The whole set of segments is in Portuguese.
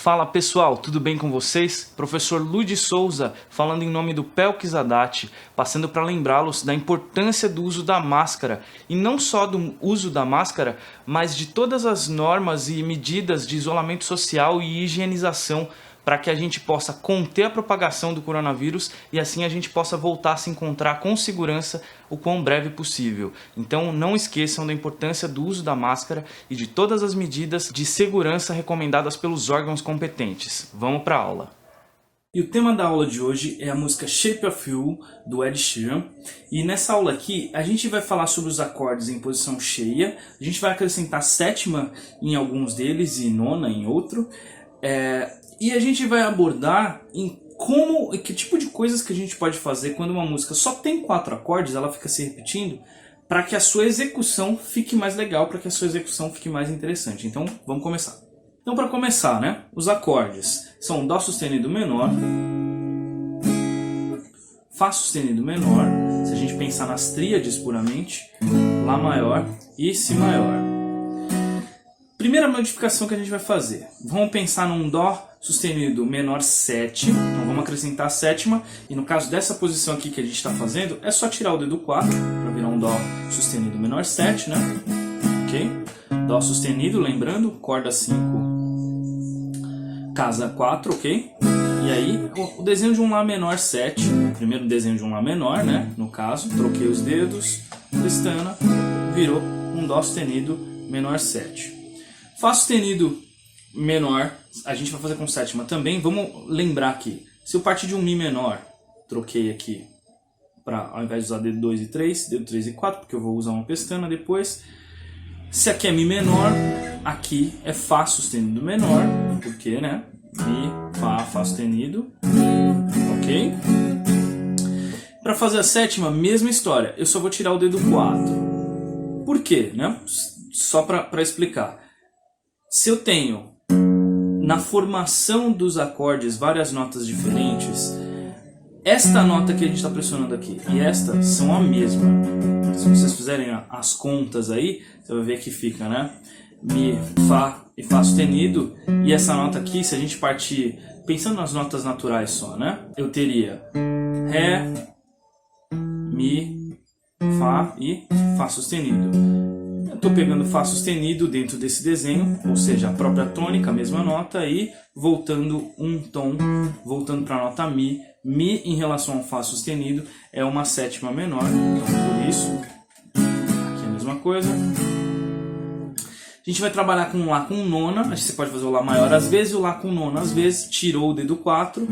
Fala pessoal, tudo bem com vocês? Professor Luiz Souza falando em nome do Pelkizadate, passando para lembrá-los da importância do uso da máscara e não só do uso da máscara, mas de todas as normas e medidas de isolamento social e higienização para que a gente possa conter a propagação do coronavírus e assim a gente possa voltar a se encontrar com segurança o quão breve possível. Então não esqueçam da importância do uso da máscara e de todas as medidas de segurança recomendadas pelos órgãos competentes. Vamos para a aula. E o tema da aula de hoje é a música Shape of You, do Ed Sheeran. E nessa aula aqui a gente vai falar sobre os acordes em posição cheia, a gente vai acrescentar sétima em alguns deles e nona em outro. E a gente vai abordar em que tipo de coisas que a gente pode fazer quando uma música só tem 4 acordes, ela fica se repetindo, para que a sua execução fique mais legal, para que a sua execução fique mais interessante. Então vamos começar. Então para começar, né, os acordes são Dó sustenido menor, Fá sustenido menor, se a gente pensar nas tríades puramente, Lá maior e Si maior. Primeira modificação que a gente vai fazer, vamos pensar num Dó sustenido menor 7, então vamos acrescentar a sétima, e no caso dessa posição aqui que a gente está fazendo, é só tirar o dedo 4, para virar um Dó sustenido menor 7, né? Ok? Dó sustenido, lembrando, corda 5, casa 4, ok? E aí, o desenho de um Lá menor 7, primeiro desenho de um Lá menor, né? No caso, troquei os dedos, pestana, virou um Dó sustenido menor 7. Fá sustenido menor, a gente vai fazer com sétima também. Vamos lembrar aqui, se eu partir de um Mi menor, troquei aqui, ao invés de usar dedo 2 e 3, dedo 3 e 4, porque eu vou usar uma pestana depois. Se aqui é Mi menor, aqui é Fá sustenido menor, porque, né, Mi, Fá, Fá sustenido, ok? Para fazer a sétima, mesma história, eu só vou tirar o dedo 4. Por quê, né? Só para explicar. Se eu tenho na formação dos acordes várias notas diferentes, esta nota que a gente está pressionando aqui e esta são a mesma. Se vocês fizerem as contas aí, você vai ver que fica, né? Mi, Fá e Fá sustenido. E essa nota aqui, se a gente partir pensando nas notas naturais só, né? Eu teria Ré, Mi, Fá e Fá sustenido. Estou pegando Fá sustenido dentro desse desenho, ou seja, a própria tônica, a mesma nota, e voltando um tom, voltando para a nota Mi. Mi em relação ao Fá sustenido é uma sétima menor, então por isso, aqui é a mesma coisa. A gente vai trabalhar com Lá com nona, você pode fazer o Lá maior às vezes, o Lá com nona às vezes, tirou o dedo 4,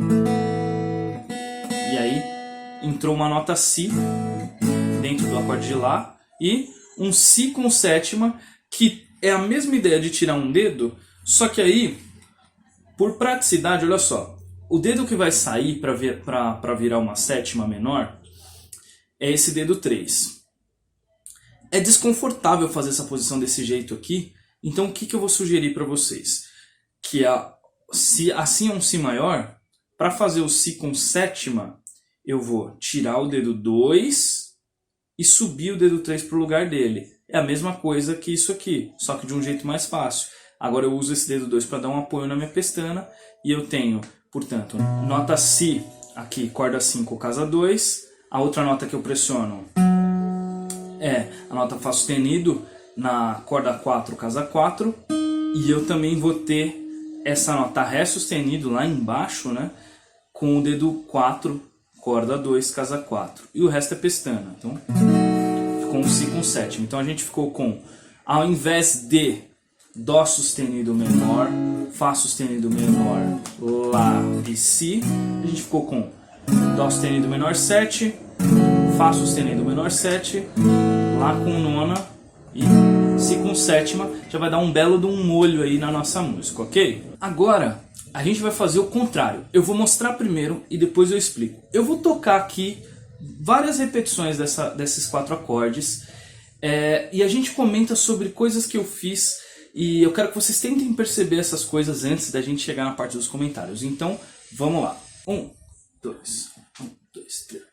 e aí entrou uma nota Si dentro do acorde de Lá, e um Si com sétima, que é a mesma ideia de tirar um dedo, só que aí, por praticidade, olha só, o dedo que vai sair para virar uma sétima menor é esse dedo 3. É desconfortável fazer essa posição desse jeito aqui, então o que eu vou sugerir para vocês? Que assim é um Si maior, para fazer o Si com sétima, eu vou tirar o dedo 2 e subir o dedo 3 para o lugar dele. É a mesma coisa que isso aqui, só que de um jeito mais fácil. Agora eu uso esse dedo 2 para dar um apoio na minha pestana e eu tenho, portanto, nota Si aqui, corda 5, casa 2. A outra nota que eu pressiono é a nota Fá sustenido na corda 4, casa 4. E eu também vou ter essa nota Ré sustenido lá embaixo, né, com o dedo 4, corda 2, casa 4. E o resto é pestana. Então, ficou um Si com sétima. Então a gente ficou com, ao invés de Dó sustenido menor, Fá sustenido menor, Lá e Si, a gente ficou com Dó sustenido menor 7, Fá sustenido menor 7, Lá com nona e Si com sétima. Já vai dar um belo de um molho aí na nossa música, ok? Agora a gente vai fazer o contrário. Eu vou mostrar primeiro e depois eu explico. Eu vou tocar aqui várias repetições desses 4 acordes e a gente comenta sobre coisas que eu fiz e eu quero que vocês tentem perceber essas coisas antes da gente chegar na parte dos comentários. Então, vamos lá. 1, 2, 1, 2, 3.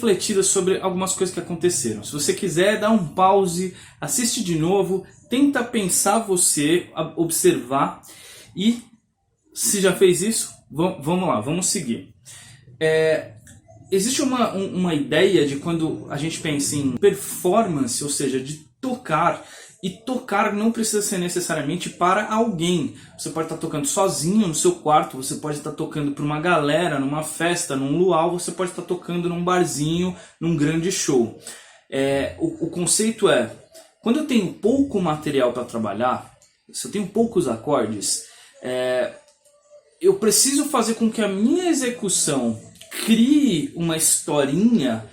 refletida sobre algumas coisas que aconteceram. Se você quiser, dá um pause, assiste de novo, tenta pensar você, observar, e se já fez isso, vamos lá, vamos seguir. Existe uma ideia de quando a gente pensa em performance, ou seja, de tocar, e tocar não precisa ser necessariamente para alguém. Você pode estar tocando sozinho no seu quarto, você pode estar tocando para uma galera, numa festa, num luau, você pode estar tocando num barzinho, num grande show. O conceito é, quando eu tenho pouco material para trabalhar, se eu tenho poucos acordes, eu preciso fazer com que a minha execução crie uma historinha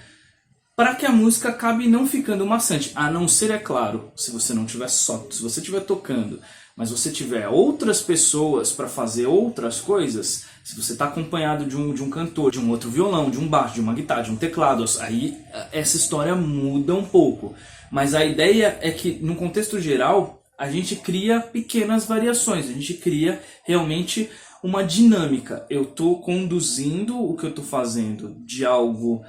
para que a música acabe não ficando maçante. A não ser, é claro, se você não tiver só, se você estiver tocando, mas você tiver outras pessoas para fazer outras coisas, se você está acompanhado de um cantor, de um outro violão, de um baixo, de uma guitarra, de um teclado, aí essa história muda um pouco. Mas a ideia é que, no contexto geral, a gente cria pequenas variações, a gente cria realmente uma dinâmica. Eu estou conduzindo o que eu estou fazendo de algo...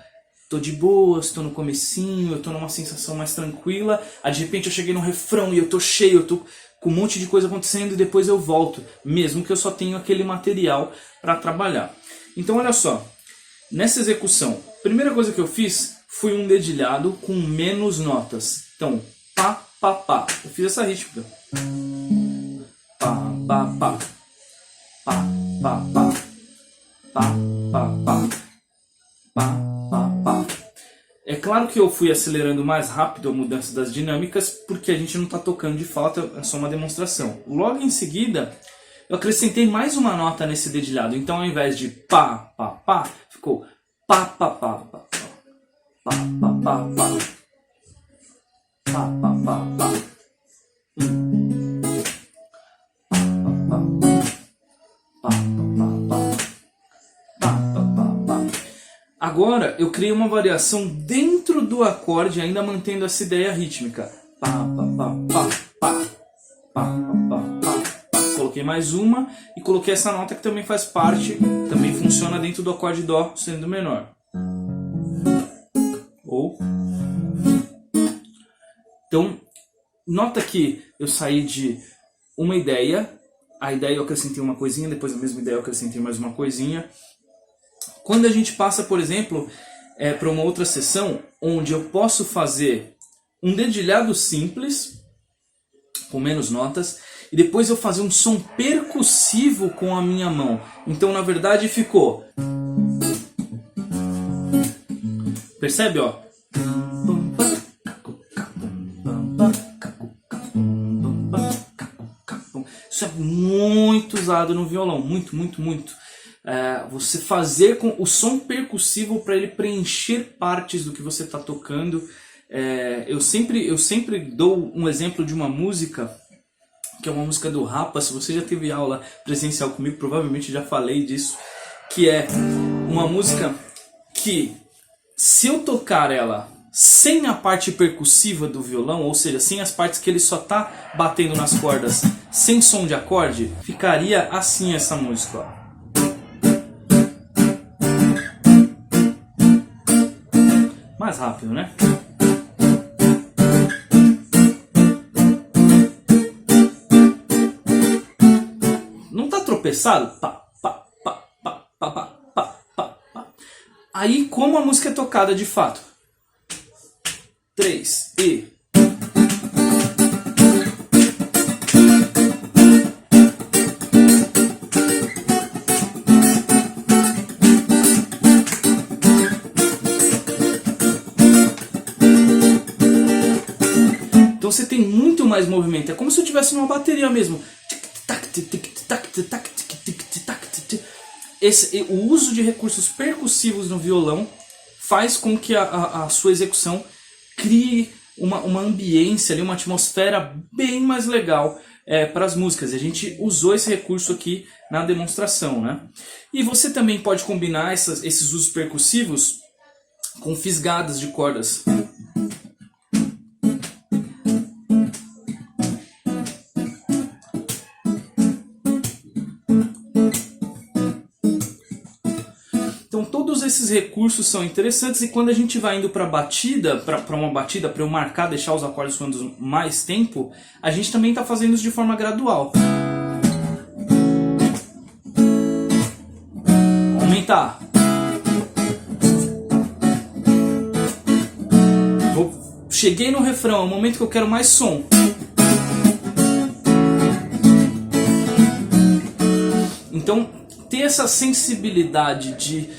Tô de boa, estou no comecinho, eu tô numa sensação mais tranquila, aí de repente eu cheguei no refrão e eu tô cheio, eu tô com um monte de coisa acontecendo e depois eu volto, mesmo que eu só tenho aquele material para trabalhar. Então olha só, nessa execução, a primeira coisa que eu fiz foi um dedilhado com menos notas. Então, pá, pá, pá. Eu fiz essa rítmica. Pá, pá, pá. Pá, pá, pá. Pá, pá, pá. Pá. É claro que eu fui acelerando mais rápido a mudança das dinâmicas, porque a gente não está tocando de fato, é só uma demonstração. Logo em seguida, eu acrescentei mais uma nota nesse dedilhado. Então, ao invés de pá, pá, pá, ficou pá, pá, pá, pá, pá, pá, pá, pá, pá, pá, pá, pá. Agora eu criei uma variação dentro do acorde, ainda mantendo essa ideia rítmica. Pá, pá, pá, pá, pá, pá, pá, pá, pá. Coloquei mais uma e coloquei essa nota que também faz parte, também funciona dentro do acorde Dó, sendo menor. Ou. Então, nota que eu saí de uma ideia, a ideia eu acrescentei uma coisinha, depois a mesma ideia eu acrescentei mais uma coisinha. Quando a gente passa, por exemplo, para uma outra sessão, onde eu posso fazer um dedilhado simples, com menos notas, e depois eu fazer um som percussivo com a minha mão. Então, na verdade, ficou... Percebe, ó? Isso é muito usado no violão, muito, muito, muito. Você fazer com o som percussivo para ele preencher partes do que você está tocando. Eu sempre dou um exemplo de uma música, que é uma música do Rapa. Se você já teve aula presencial comigo, provavelmente já falei disso, que é uma música que, se eu tocar ela sem a parte percussiva do violão, ou seja, sem as partes que ele só está batendo nas cordas, sem som de acorde, ficaria assim essa música, ó. Mais rápido, né? Não tá tropeçado? Pá, pá, pá, pá, pá, pá, pá, pá, pá. Aí, como a música é tocada de fato? 3 e... Então você tem muito mais movimento. É como se eu tivesse numa bateria mesmo. O uso de recursos percussivos no violão faz com que a sua execução crie uma ambiência, ali, uma atmosfera bem mais legal para as músicas. E a gente usou esse recurso aqui na demonstração, né? E você também pode combinar esses usos percussivos com fisgadas de cordas. esses recursos são interessantes, e quando a gente vai indo para batida, para uma batida, para eu marcar, deixar os acordes soando mais tempo, a gente também está fazendo isso de forma gradual. Aumentar. Cheguei no refrão, é o momento que eu quero mais som. Então, ter essa sensibilidade de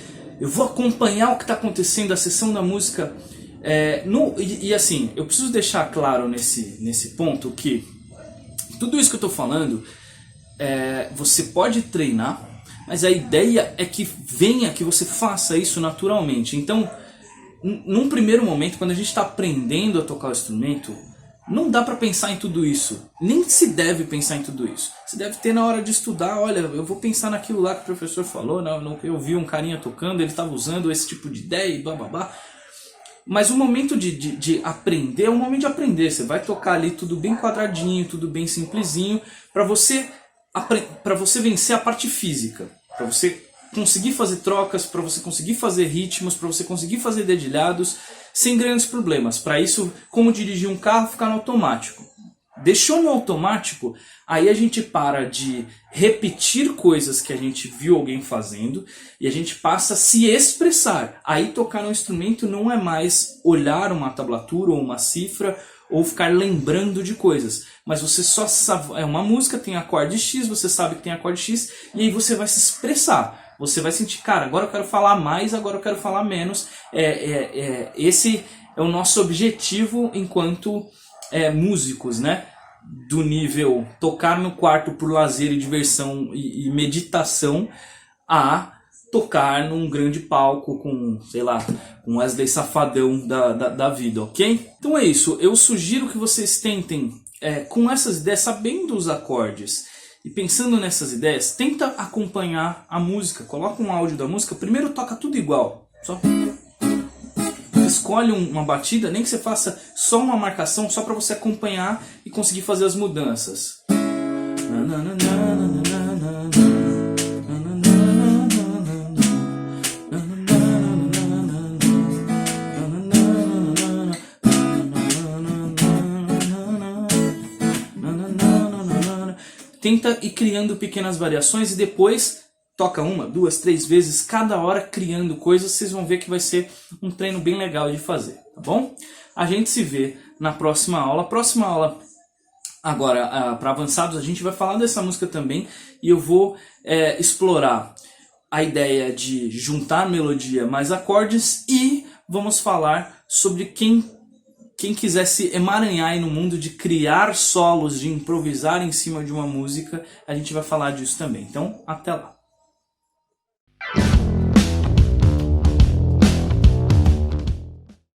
eu vou acompanhar o que está acontecendo, a sessão da música. E assim, eu preciso deixar claro nesse ponto que tudo isso que eu estou falando, você pode treinar, mas a ideia é que venha, que você faça isso naturalmente. Então, num primeiro momento, quando a gente está aprendendo a tocar o instrumento, não dá para pensar em tudo isso. Nem se deve pensar em tudo isso. Você deve ter na hora de estudar, olha, eu vou pensar naquilo lá que o professor falou, eu vi um carinha tocando, ele estava usando esse tipo de ideia e blá blá blá. Mas o momento de aprender é um momento de aprender. Você vai tocar ali tudo bem quadradinho, tudo bem simplesinho, para você vencer a parte física, para você conseguir fazer trocas, para você conseguir fazer ritmos, para você conseguir fazer dedilhados sem grandes problemas. Para isso, como dirigir um carro, ficar no automático. Deixou no automático, aí a gente para de repetir coisas que a gente viu alguém fazendo e a gente passa a se expressar. Aí tocar no instrumento não é mais olhar uma tablatura ou uma cifra ou ficar lembrando de coisas. Mas você só sabe, uma música tem acorde X, você sabe que tem acorde X, e aí você vai se expressar. Você vai sentir, cara, agora eu quero falar mais, agora eu quero falar menos. Esse é o nosso objetivo enquanto músicos, né? Do nível tocar no quarto por lazer e diversão e meditação, a tocar num grande palco com, sei lá, um Wesley Safadão da vida, ok? Então é isso, eu sugiro que vocês tentem, com essas ideias, sabendo os acordes, e pensando nessas ideias, tenta acompanhar a música. Coloca um áudio da música, primeiro toca tudo igual. Só escolhe uma batida, nem que você faça só uma marcação, só para você acompanhar e conseguir fazer as mudanças. Tenta ir criando pequenas variações e depois toca 1, 2, 3 vezes cada hora criando coisas. Vocês vão ver que vai ser um treino bem legal de fazer, tá bom? A gente se vê na próxima aula. Próxima aula, agora, para avançados, a gente vai falar dessa música também. E eu vou explorar a ideia de juntar melodia mais acordes. E vamos falar sobre quem quiser se emaranhar aí no mundo de criar solos, de improvisar em cima de uma música, a gente vai falar disso também. Então, até lá.